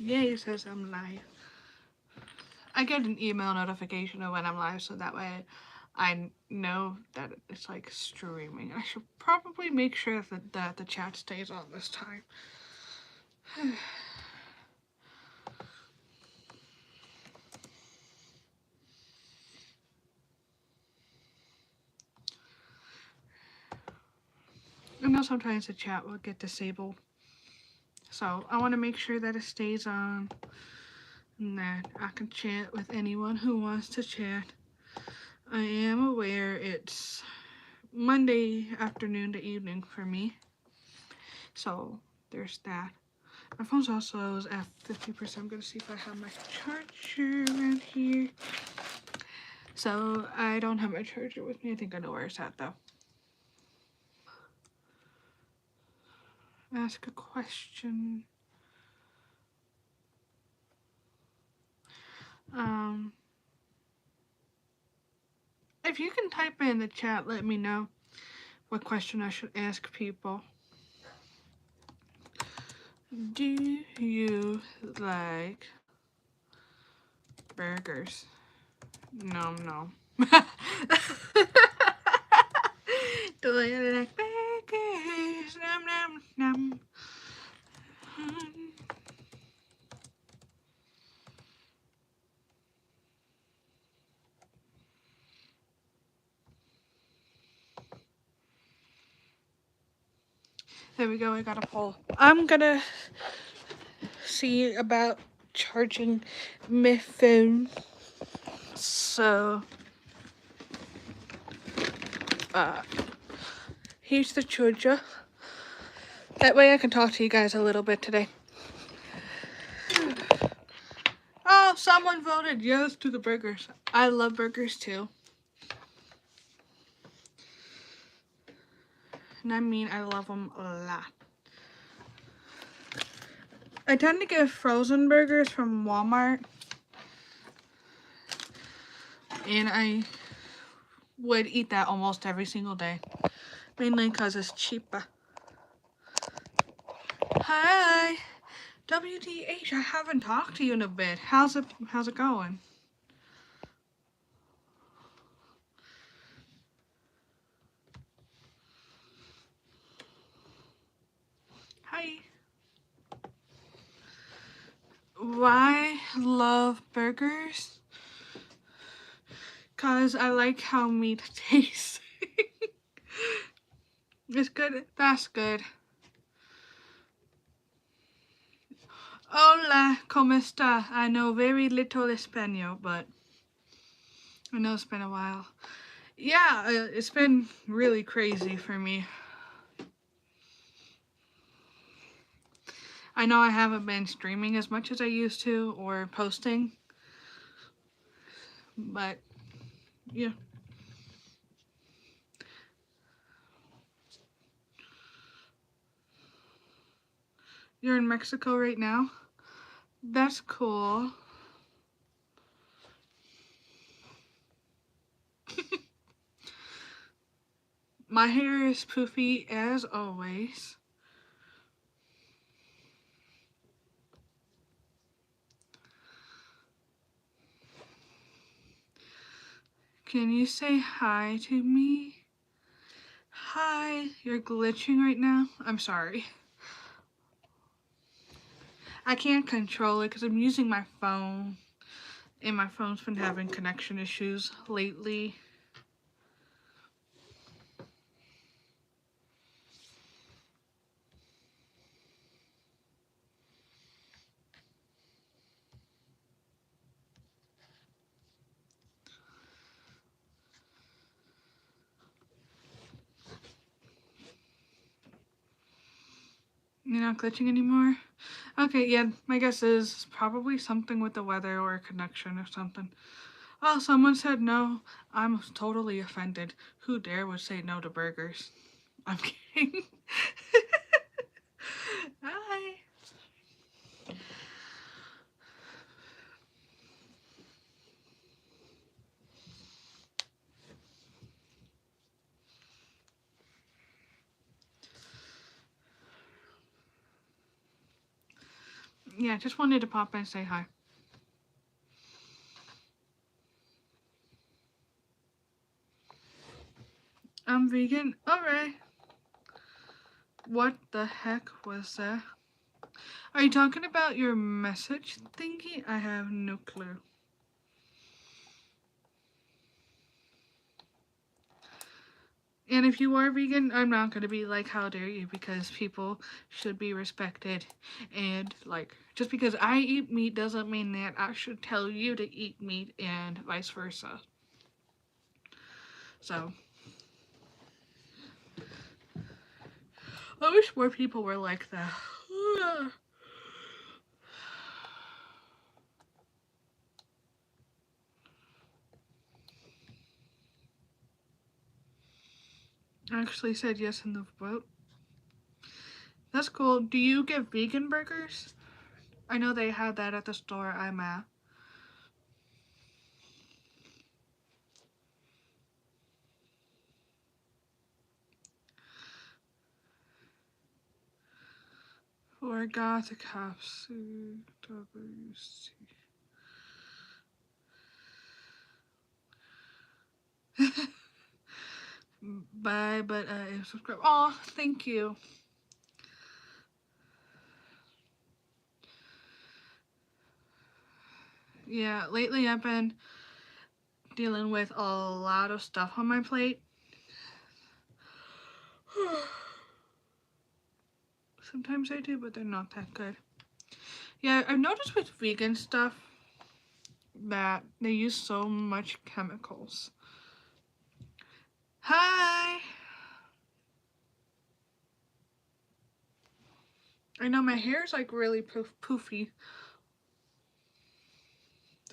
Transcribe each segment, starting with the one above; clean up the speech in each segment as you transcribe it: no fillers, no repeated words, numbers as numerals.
Yay, it says I'm live. I get an email notification of when I'm live, so that way I know that it's like streaming. I should probably make sure that the chat stays on this time. I know sometimes the chat will get disabled, so I want to make sure that it stays on and that I can chat with anyone who wants to chat. I am aware it's Monday afternoon to evening for me, so there's that. My phone's also at 50%. I'm gonna see if I have my charger around here. So I don't have my charger with me. I think I know where it's at though. Ask a question. If you can type in the chat, let me know what question I should ask people. Do you like burgers? No, no. Do you like burgers? Nom, nom, nom. There we go, I got a poll. I'm gonna see about charging my phone. So, here's the charger. That way I can talk to you guys a little bit today. Oh, someone voted yes to the burgers. I love burgers too. And I mean, I love them a lot. I tend to get frozen burgers from Walmart. And I would eat that almost every single day. Mainly because it's cheaper. Hi! WDH, I haven't talked to you in a bit. How's it going? Hi. Why love burgers? Cause I like how meat tastes. It's good. That's good. Hola, ¿cómo está? I know very little Espanol, but I know it's been a while. Yeah, it's been really crazy for me. I know I haven't been streaming as much as I used to or posting, but yeah. You're in Mexico right now? That's cool. My hair is poofy as always. Can you say hi to me? Hi, you're glitching right now? I'm sorry. I can't control it because I'm using my phone. And my phone's been having connection issues lately. You're not glitching anymore? Okay, yeah, my guess is probably something with the weather or a connection or something. Oh, someone said no. I'm totally offended. Who dare would say no to burgers? I'm kidding. Hi. yeah, just wanted to pop in and say hi. I'm vegan. Alright. What the heck was that? Are you talking about your message thingy? I have no clue. And if you are vegan, I'm not going to be like, how dare you, because people should be respected. And, like, just because I eat meat doesn't mean that I should tell you to eat meat and vice versa. So, I wish more people were like that. I actually said yes in the vote. That's cool. Do you get vegan burgers? I know they had that at the store I'm at. Forgot the capsule. WC. Bye, but subscribe. Oh, thank you. Yeah, lately I've been dealing with a lot of stuff on my plate. Sometimes I do, but they're not that good. Yeah, I've noticed with vegan stuff that they use so much chemicals. Hi! I know my hair's like really poofy.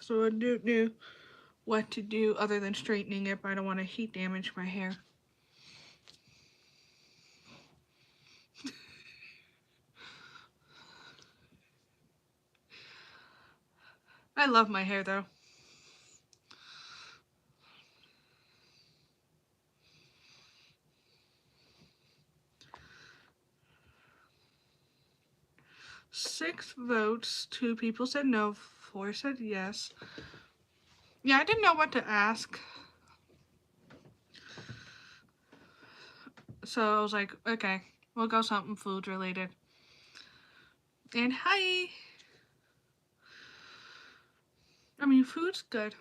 So I don't know what to do other than straightening it, but I don't want to heat damage my hair. I love my hair though. Six votes, 2 people said no, 4 said yes. Yeah, I didn't know what to ask. So I was like, okay, we'll go something food related. And hi! I mean, food's good.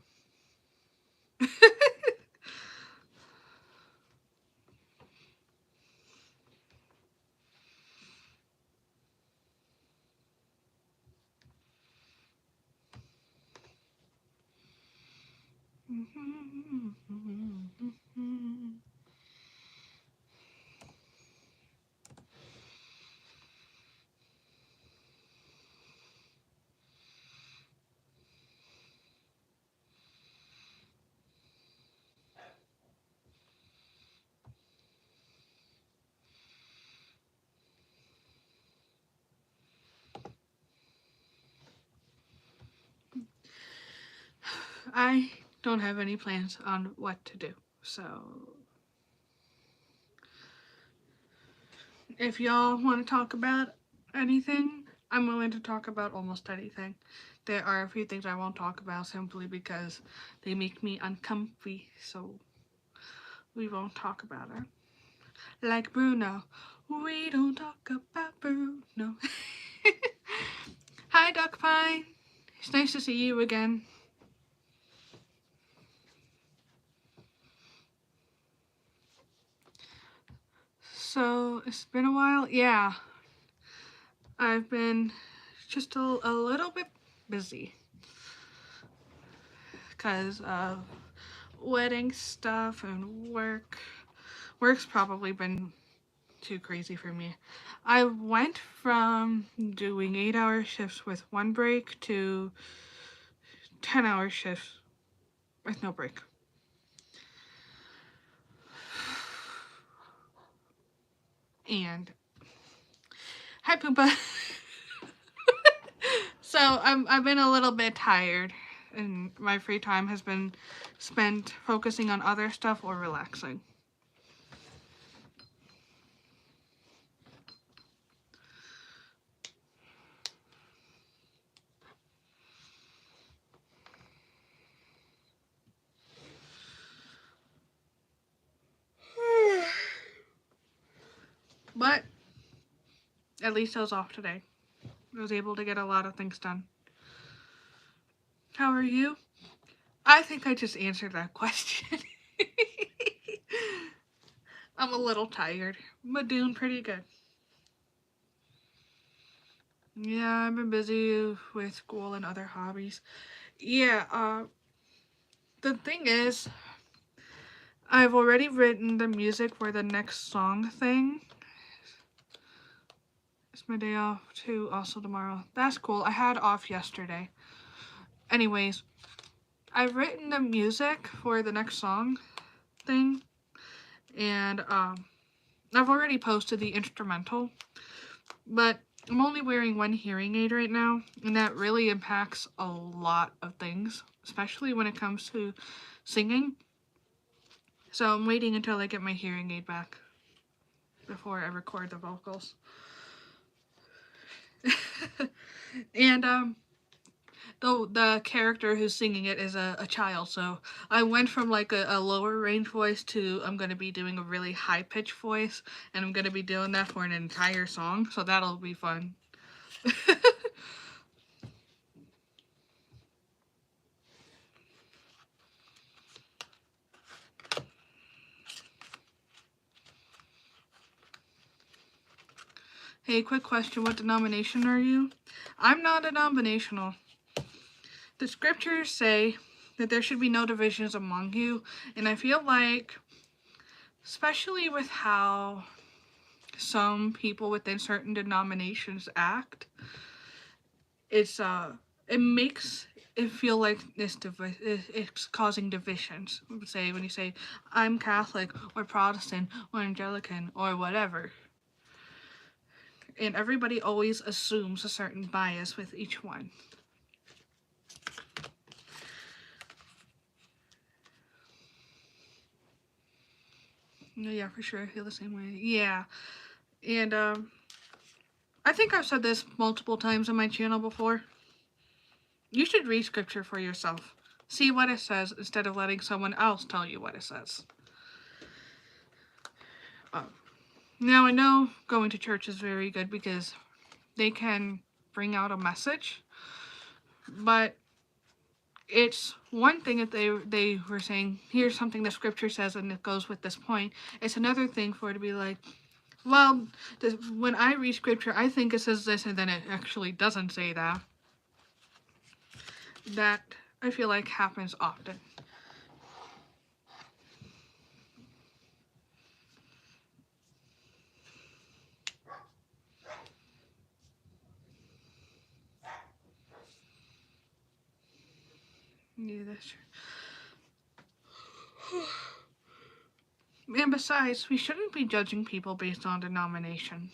I don't have any plans on what to do, so if y'all want to talk about anything, I'm willing to talk about almost anything. There are a few things I won't talk about simply because they make me uncomfy, so we won't talk about it. Like Bruno, we don't talk about Bruno. Hi, Duck Pine. It's nice to see you again. So, it's been a while. Yeah. I've been just a little bit busy because of wedding stuff and work. Work's probably been too crazy for me. I went from doing 8-hour shifts with one break to 10-hour shifts with no break. And hi, Poopa. So I've been a little bit tired, and my free time has been spent focusing on other stuff or relaxing. At least I was off today. I was able to get a lot of things done. How are you? I think I just answered that question. I'm a little tired, but doing pretty good. Yeah, I've been busy with school and other hobbies. Yeah, the thing is, I've already written the music for the next song thing. It's my day off too, also tomorrow. That's cool. I had off yesterday. Anyways, I've written the music for the next song thing, and I've already posted the instrumental, but I'm only wearing one hearing aid right now, and that really impacts a lot of things, especially when it comes to singing. So I'm waiting until I get my hearing aid back before I record the vocals. And the character who's singing it is a child, so I went from like a lower range voice to I'm gonna be doing a really high pitched voice, and I'm gonna be doing that for an entire song, so that'll be fun. Hey, quick question, what denomination are you? I'm not denominational. The scriptures say that there should be no divisions among you, and I feel like, especially with how some people within certain denominations act, it's it makes it feel like it's causing divisions. Say when you say I'm Catholic or Protestant or Anglican or whatever, and everybody always assumes a certain bias with each one. Yeah, for sure, I feel the same way. Yeah, and I think I've said this multiple times on my channel before. You should read scripture for yourself. See what it says instead of letting someone else tell you what it says. Now, I know going to church is very good because they can bring out a message, but it's one thing if they were saying, here's something the scripture says and it goes with this point. It's another thing for it to be like, well, when I read scripture, I think it says this and then it actually doesn't say that. That I feel like happens often. Yeah, that's true. And besides, we shouldn't be judging people based on denomination.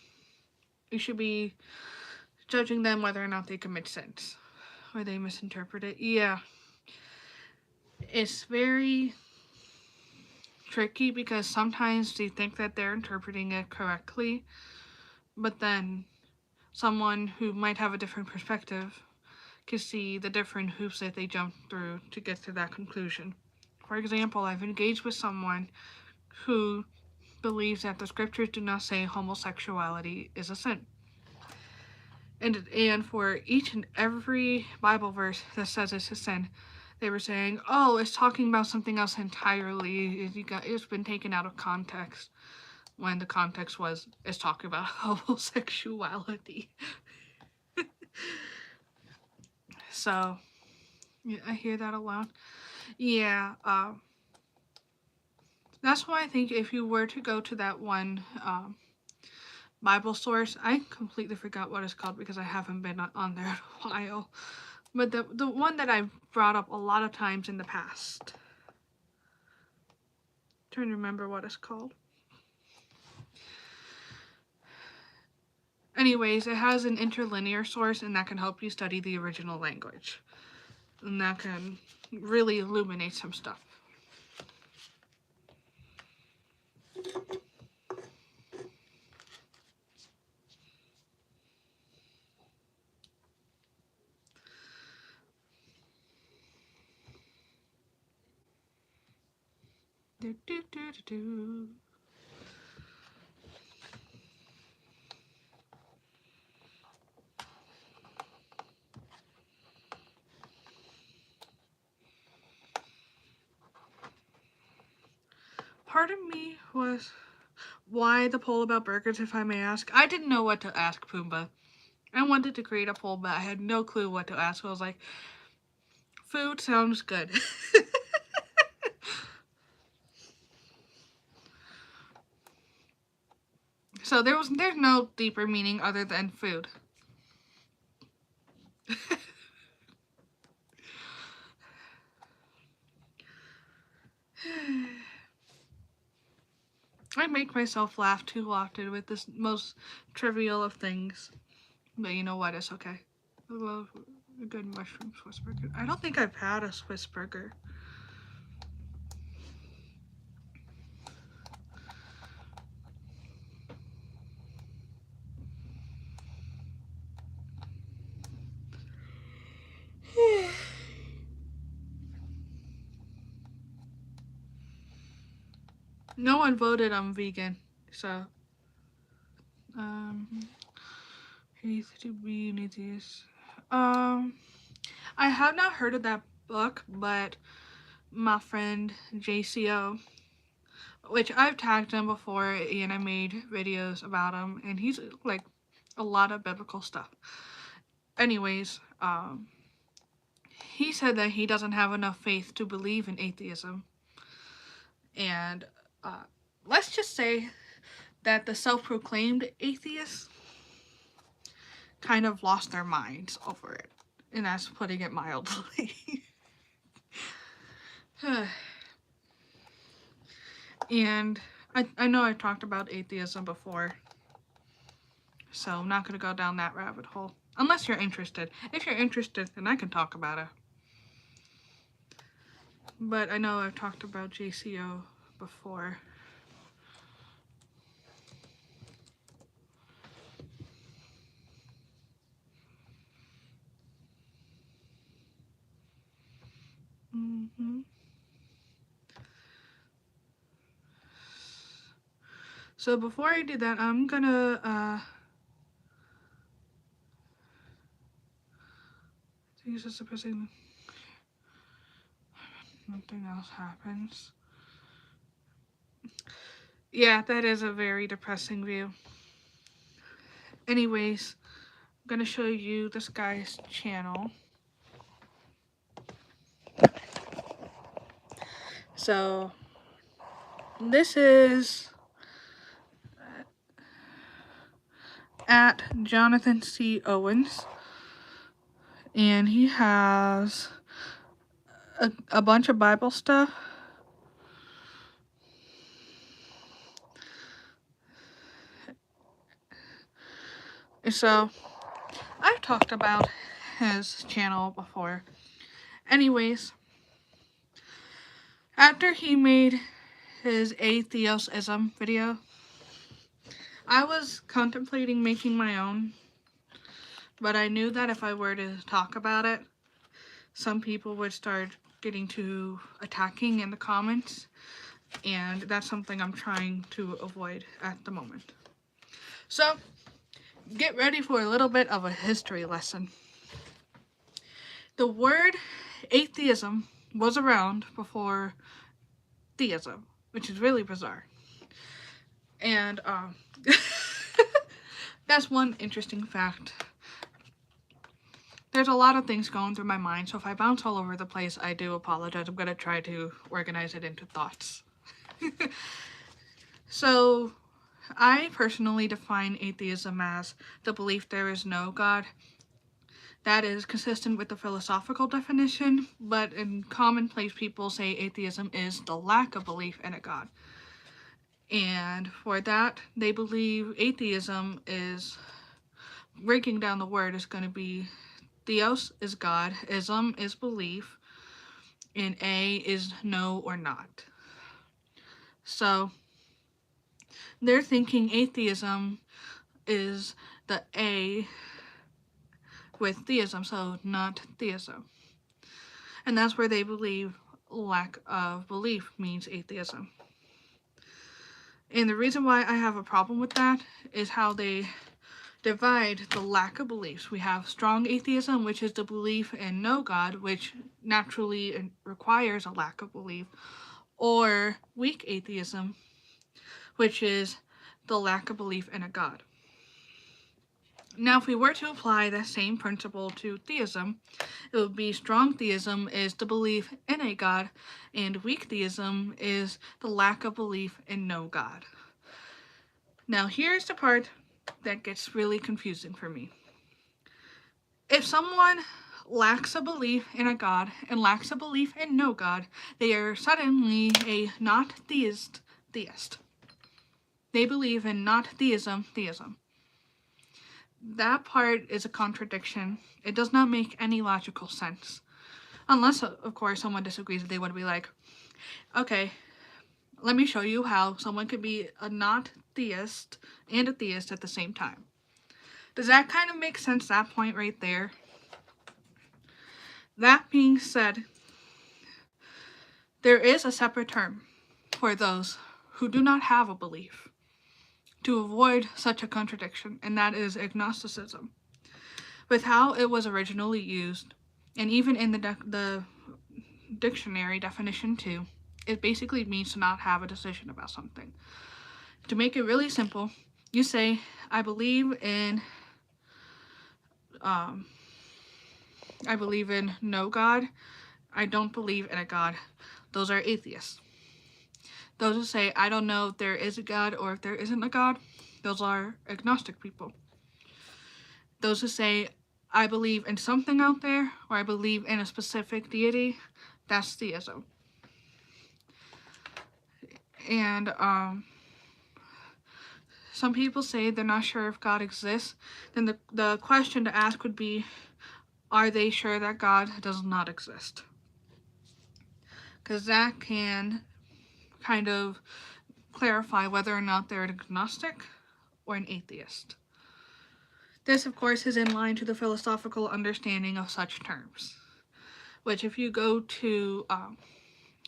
We should be judging them whether or not they commit sins or they misinterpret it. Yeah. It's very tricky because sometimes they think that they're interpreting it correctly, but then someone who might have a different perspective can see the different hoops that they jump through to get to that conclusion. For example, I've engaged with someone who believes that the scriptures do not say homosexuality is a sin. And for each and every Bible verse that says it's a sin, they were saying, oh, it's talking about something else entirely. It's been taken out of context. When the context was, it's talking about homosexuality. So, yeah, I hear that a lot. Yeah, that's why I think if you were to go to that one Bible source, I completely forgot what it's called because I haven't been on there in a while. But the one that I've brought up a lot of times in the past. I'm trying to remember what it's called. Anyways, it has an interlinear source and that can help you study the original language. And that can really illuminate some stuff. Do, do, do, do, do. part of me was, why the poll about burgers, if I may ask? I didn't know what to ask Pumbaa. I wanted to create a poll, but I had no clue what to ask. So I was like, food sounds good. So there's no deeper meaning other than food. I make myself laugh too often with this most trivial of things. But you know what? It's okay. I love a good mushroom Swiss burger. I don't think I've had a Swiss burger. No one voted I'm vegan, so he to be an atheist. I have not heard of that book, but my friend JCO, which I've tagged him before, and I made videos about him, and he's like a lot of biblical stuff. Anyways, he said that he doesn't have enough faith to believe in atheism, and let's just say that the self-proclaimed atheists kind of lost their minds over it, and that's putting it mildly. And I know I've talked about atheism before, so I'm not going to go down that rabbit hole. Unless you're interested. If you're interested, then I can talk about it. But I know I've talked about JCO before. So before I do that, I'm gonna Jesus supposing nothing else happens. Yeah, that is a very depressing view. Anyways, I'm gonna show you this guy's channel. So this is at Jonathan C. Owens, and he has a bunch of Bible stuff. So I've talked about his channel before. Anyways, after he made his atheism video, I was contemplating making my own, but I knew that if I were to talk about it, some people would start getting too attacking in the comments, and that's something I'm trying to avoid at the moment. So, get ready for a little bit of a history lesson. The word atheism was around before theism, which is really bizarre. And that's one interesting fact. There's a lot of things going through my mind, so if I bounce all over the place, I do apologize. I'm going to try to organize it into thoughts. So, I personally define atheism as the belief there is no God. That is consistent with the philosophical definition, but in commonplace people say atheism is the lack of belief in a God. And for that, they believe atheism is, breaking down the word, is going to be theos is God, ism is belief, and a is no or not. So they're thinking atheism is the A with theism, so not theism. And that's where they believe lack of belief means atheism. And the reason why I have a problem with that is how they divide the lack of beliefs. We have strong atheism, which is the belief in no God, which naturally requires a lack of belief. or weak atheism, which is the lack of belief in a God. Now, if we were to apply that same principle to theism, it would be strong theism is the belief in a God, and weak theism is the lack of belief in no God. Now, here's the part that gets really confusing for me. If someone lacks a belief in a God and lacks a belief in no God, they are suddenly a not theist. They believe in not theism. That part is a contradiction. It does not make any logical sense. Unless, of course, someone disagrees, they would be like, okay, let me show you how someone could be a not theist and a theist at the same time. Does that kind of make sense, that point right there? That being said, there is a separate term for those who do not have a belief to avoid such a contradiction, and that is agnosticism. With how it was originally used, and even in the dictionary definition too, it basically means to not have a decision about something. To make it really simple, you say, I believe in no God. I don't believe in a God. Those are atheists. Those who say, I don't know if there is a God or if there isn't a God, those are agnostic people. Those who say, I believe in something out there, or I believe in a specific deity, that's theism. And some people say they're not sure if God exists. Then the question to ask would be, are they sure that God does not exist? Because that can kind of clarify whether or not they're an agnostic or an atheist. This, of course, is in line to the philosophical understanding of such terms, which if you go to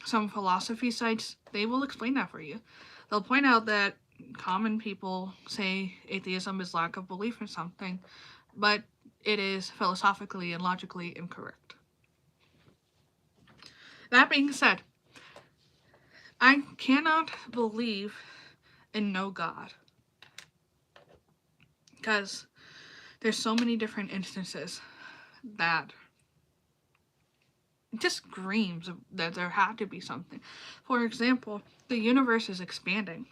some philosophy sites, they will explain that for you. They'll point out that common people say atheism is lack of belief in something, but it is philosophically and logically incorrect. That being said, I cannot believe in no God, because there's so many different instances that it just screams that there had to be something. For example, the universe is expanding.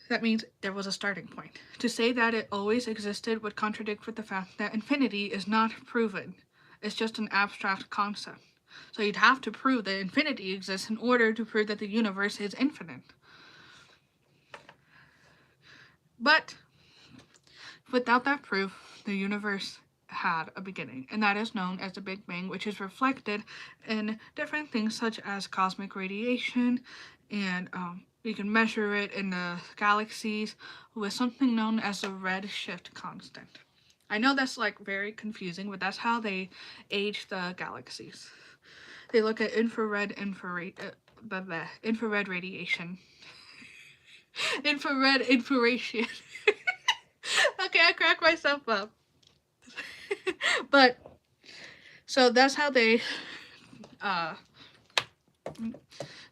That means there was a starting point. To say that it always existed would contradict with the fact that infinity is not proven. It's just an abstract concept. So you'd have to prove that infinity exists in order to prove that the universe is infinite. But without that proof, the universe had a beginning, and that is known as the Big Bang, which is reflected in different things such as cosmic radiation, and you can measure it in the galaxies with something known as the redshift constant. I know that's like very confusing, but that's how they age the galaxies. They look at infrared radiation. Infrared infraration. Okay, I cracked myself up. But so that's how they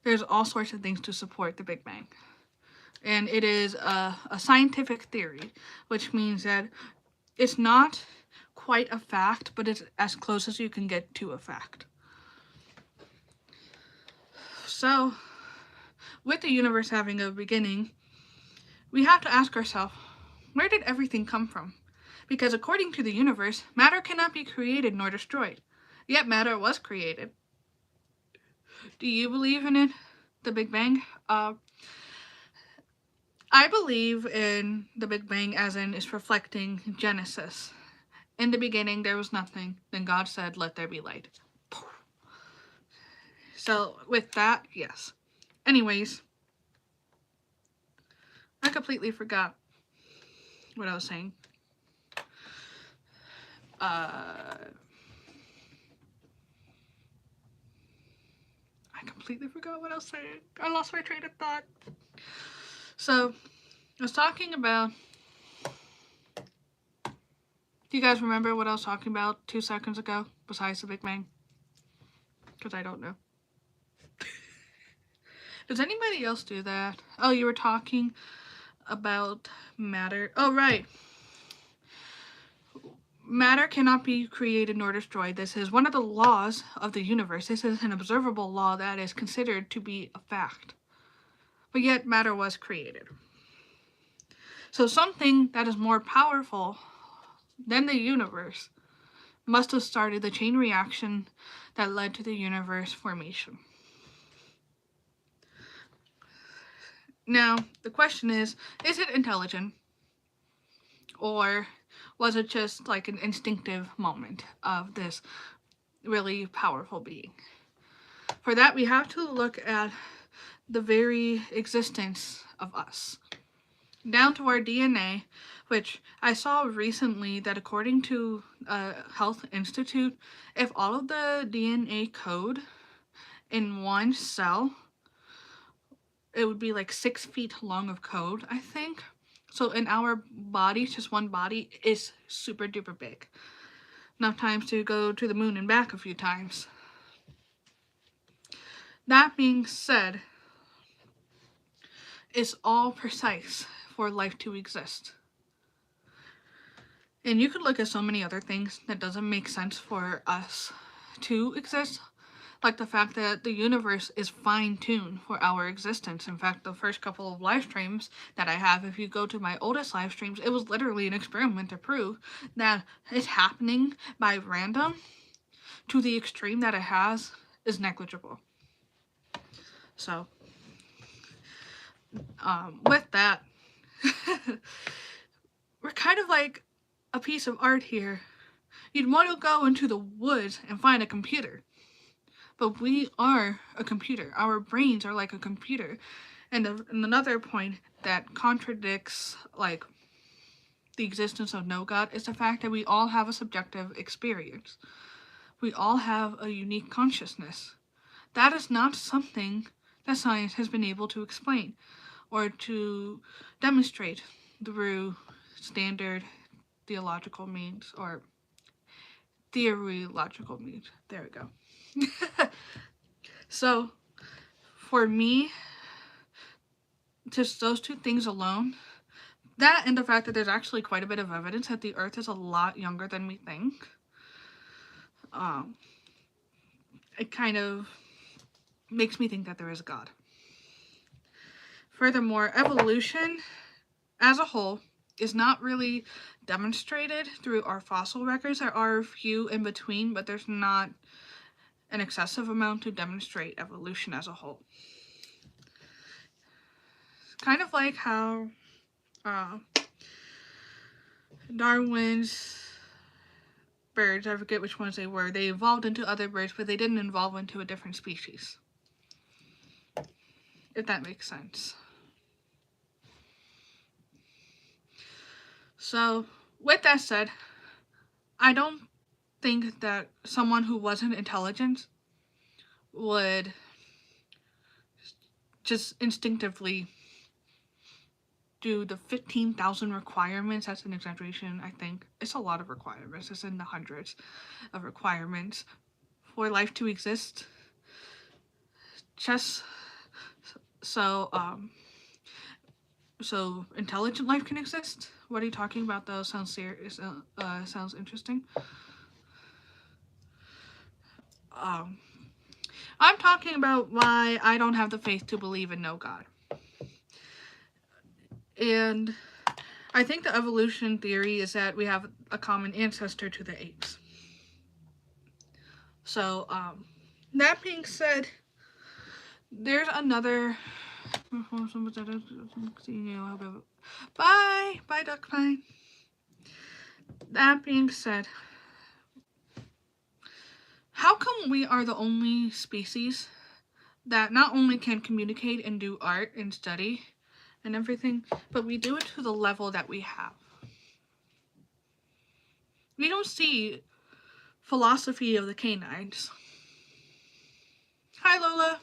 there's all sorts of things to support the Big Bang. And it is a scientific theory, which means that it's not quite a fact, but it's as close as you can get to a fact. So, with the universe having a beginning, we have to ask ourselves, where did everything come from? Because according to the universe, matter cannot be created nor destroyed. Yet matter was created. Do you believe in it? The Big Bang? I believe in the Big Bang as in it's reflecting Genesis. In the beginning, there was nothing. Then God said, let there be light. So with that, yes. Anyways, I completely forgot what I was saying. I completely forgot what I was saying. I lost my train of thought. So, I was talking about... Do you guys remember what I was talking about 2 seconds ago, besides the Big Bang? Because I don't know. Does anybody else do that? Oh, you were talking about matter. Oh, right. Matter cannot be created nor destroyed. This is one of the laws of the universe. This is an observable law that is considered to be a fact. But yet, matter was created. So something that is more powerful than the universe must have started the chain reaction that led to the universe formation. Now, the question is it intelligent? Or was it just like an instinctive moment of this really powerful being? For that, we have to look at the very existence of us, down to our DNA, which I saw recently that according to Health Institute, if all of the DNA code in one cell, it would be like 6 feet long of code, I think. So in our body, just one body is super duper big. Enough times to go to the moon and back a few times. That being said, it's all precise for life to exist. And you could look at so many other things that doesn't make sense for us to exist. Like the fact that the universe is fine-tuned for our existence. In fact, the first couple of live streams that I have, if you go to my oldest live streams, it was literally an experiment to prove that it's happening by random to the extreme that it has is negligible. So, with that, we're kind of like a piece of art here. You'd want to go into the woods and find a computer. But we are a computer. Our brains are like a computer. And another point that contradicts like the existence of no God is the fact that we all have a subjective experience. We all have a unique consciousness. That is not something that science has been able to explain or to demonstrate through standard theological means or theological means. There we go. So, for me, just those two things alone, that and the fact that there's actually quite a bit of evidence that the Earth is a lot younger than we think, it kind of makes me think that there is a God. Furthermore, evolution as a whole is not really demonstrated through our fossil records. There are a few in between, but there's not an excessive amount to demonstrate evolution as a whole. Kind of like how Darwin's birds, I forget which ones they were, they evolved into other birds, but they didn't evolve into a different species. If that makes sense. So, with that said, I don't think that someone who wasn't intelligent would just instinctively do the 15,000 requirements. That's an exaggeration, I think. It's a lot of requirements. It's in the hundreds of requirements for life to exist. Just so intelligent life can exist. What are you talking about though? Sounds serious. Sounds interesting. I'm talking about why I don't have the faith to believe in no God. And I think the evolution theory is that we have a common ancestor to the apes. So, that being said, there's another... Bye! Bye, Duck Pine. That being said, how come we are the only species that not only can communicate and do art and study and everything, but we do it to the level that we have? We don't see philosophy of the canines. Hi, Lola.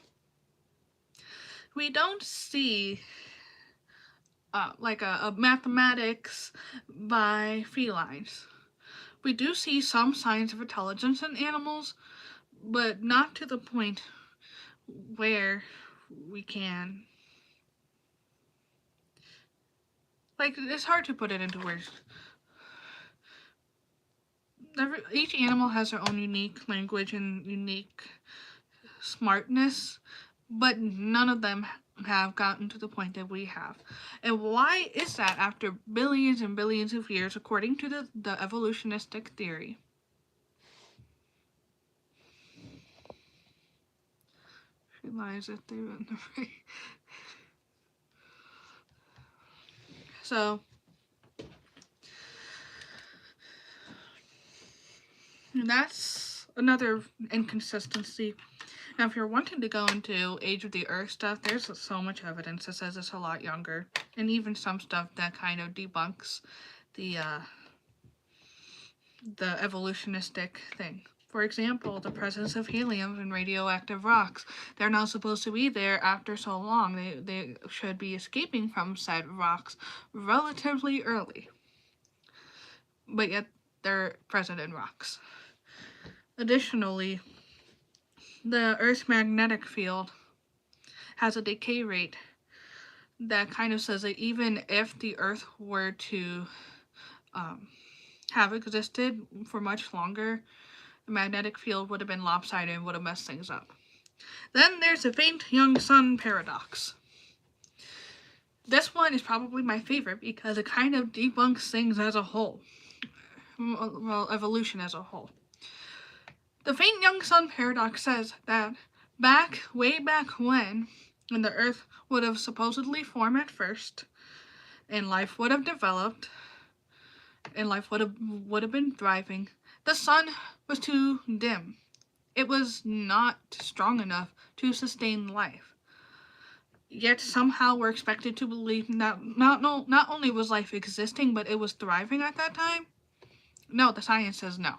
We don't see like a mathematics by felines. We do see some signs of intelligence in animals, but not to the point where we can. Like, it's hard to put it into words. Each animal has their own unique language and unique smartness, but none of them have gotten to the point that we have. And why is that after billions and billions of years, according to the evolutionistic theory? She lies that they went the way. So, that's another inconsistency. Now, if you're wanting to go into Age of the Earth stuff, there's so much evidence that says it's a lot younger. And even some stuff that kind of debunks the evolutionistic thing. For example, the presence of helium in radioactive rocks. They're not supposed to be there after so long. They should be escaping from said rocks relatively early. But yet, they're present in rocks. Additionally, the Earth's magnetic field has a decay rate that kind of says that even if the Earth were to have existed for much longer, the magnetic field would have been lopsided and would have messed things up. Then there's the faint young sun paradox. This one is probably my favorite because it kind of debunks things as a whole. Well, evolution as a whole. The faint young sun paradox says that way back when the Earth would have supposedly formed at first, and life would have developed, and life would have been thriving, the sun was too dim. It was not strong enough to sustain life. Yet somehow we're expected to believe that not only was life existing, but it was thriving at that time. No, the science says no.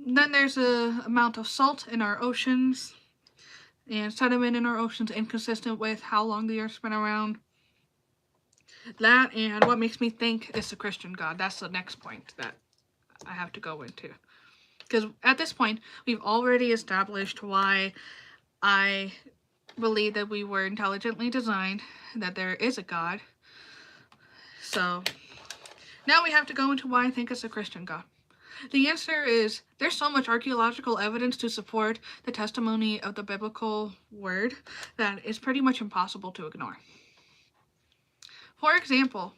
Then there's the amount of salt in our oceans, and sediment in our oceans inconsistent with how long the Earth's been around. That and what makes me think it's the Christian God. That's the next point that I have to go into. Because at this point, we've already established why I believe that we were intelligently designed, that there is a God. So, now we have to go into why I think it's a Christian God. The answer is, there's so much archaeological evidence to support the testimony of the biblical word that it's pretty much impossible to ignore. For example,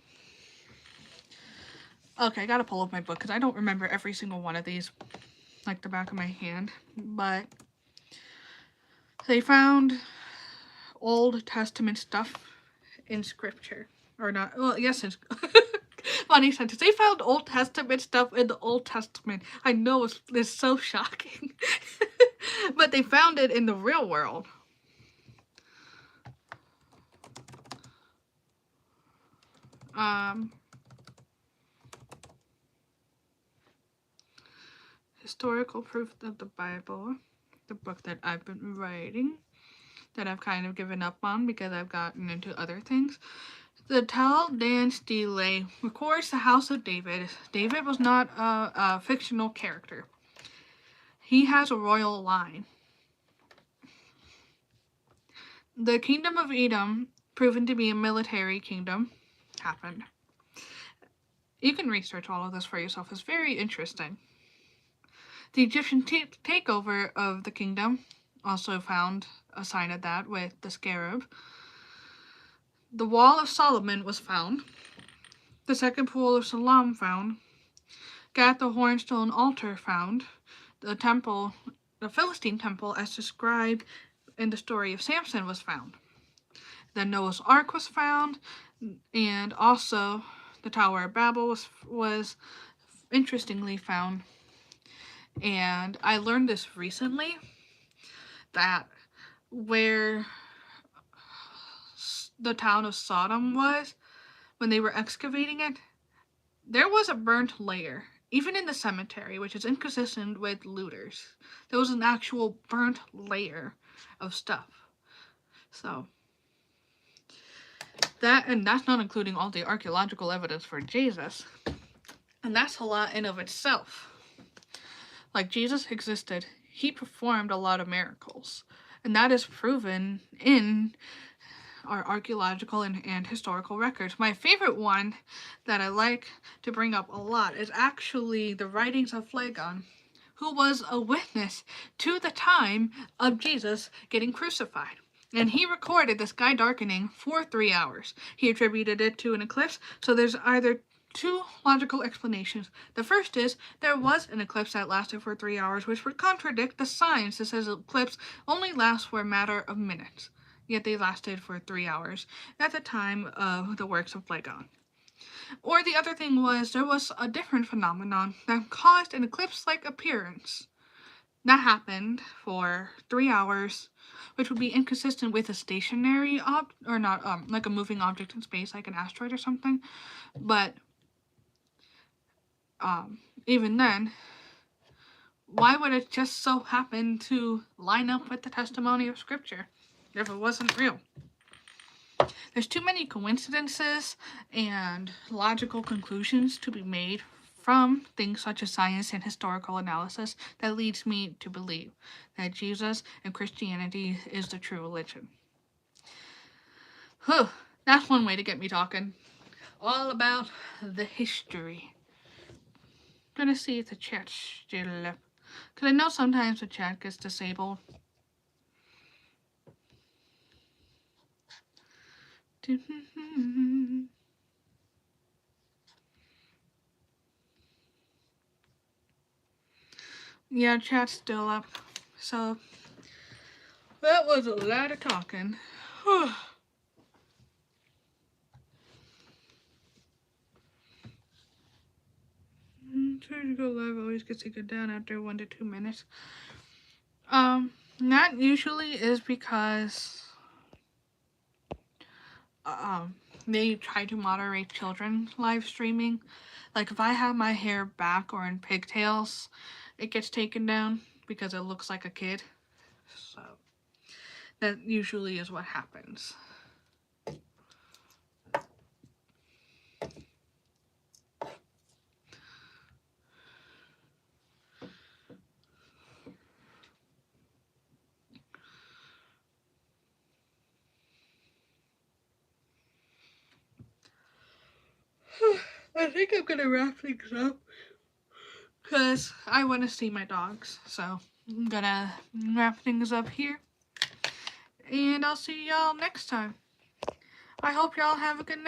okay, I gotta pull up my book because I don't remember every single one of these like the back of my hand, but they found Old Testament stuff in scripture. Or not, well, yes, in funny sentence. They found Old Testament stuff in the Old Testament. I know it's so shocking. But they found it in the real world. Historical proof of the Bible, the book that I've been writing, that I've kind of given up on because I've gotten into other things. The Tal Dan Stele records the House of David. David was not a fictional character. He has a royal line. The Kingdom of Edom, proven to be a military kingdom, happened. You can research all of this for yourself. It's very interesting. The Egyptian takeover of the kingdom also found a sign of that with the scarab. The Wall of Solomon was found. The Second Pool of Siloam found. Gath the Hornstone altar found. The temple, the Philistine temple, as described in the story of Samson, was found. Then Noah's Ark was found, and also the Tower of Babel was interestingly found. And I learned this recently, that where the town of Sodom was, when they were excavating it, there was a burnt layer. Even in the cemetery, which is inconsistent with looters, there was an actual burnt layer of stuff. So, and that's not including all the archaeological evidence for Jesus. And that's a lot in of itself. Like, Jesus existed. he performed a lot of miracles. And that is proven in our archaeological and historical records. My favorite one that I like to bring up a lot is actually the writings of Phlegon, who was a witness to the time of Jesus getting crucified. And he recorded the sky darkening for 3 hours. He attributed it to an eclipse, so there's either two logical explanations. The first is there was an eclipse that lasted for 3 hours, which would contradict the science that says eclipse only lasts for a matter of minutes. Yet they lasted for 3 hours at the time of the works of Phlegon. Or the other thing was there was a different phenomenon that caused an eclipse-like appearance. That happened for 3 hours, which would be inconsistent with a stationary or not, like a moving object in space, like an asteroid or something. But even then, why would it just so happen to line up with the testimony of Scripture if it wasn't real? There's too many coincidences and logical conclusions to be made from things such as science and historical analysis that leads me to believe that Jesus and Christianity is the true religion. Whew, that's one way to get me talking. All about the history. I'm gonna see if the chat's still up. Because I know sometimes the chat gets disabled. Yeah, chat's still up. So, that was a lot of talking. Trying to go live always gets taken down after 1 to 2 minutes. That usually is because they try to moderate children live streaming. Like if I have my hair back or in pigtails, it gets taken down because it looks like a kid. So that usually is what happens. I think I'm gonna wrap things up because I want to see my dogs. So I'm gonna wrap things up here. And I'll see y'all next time. I hope y'all have a good night.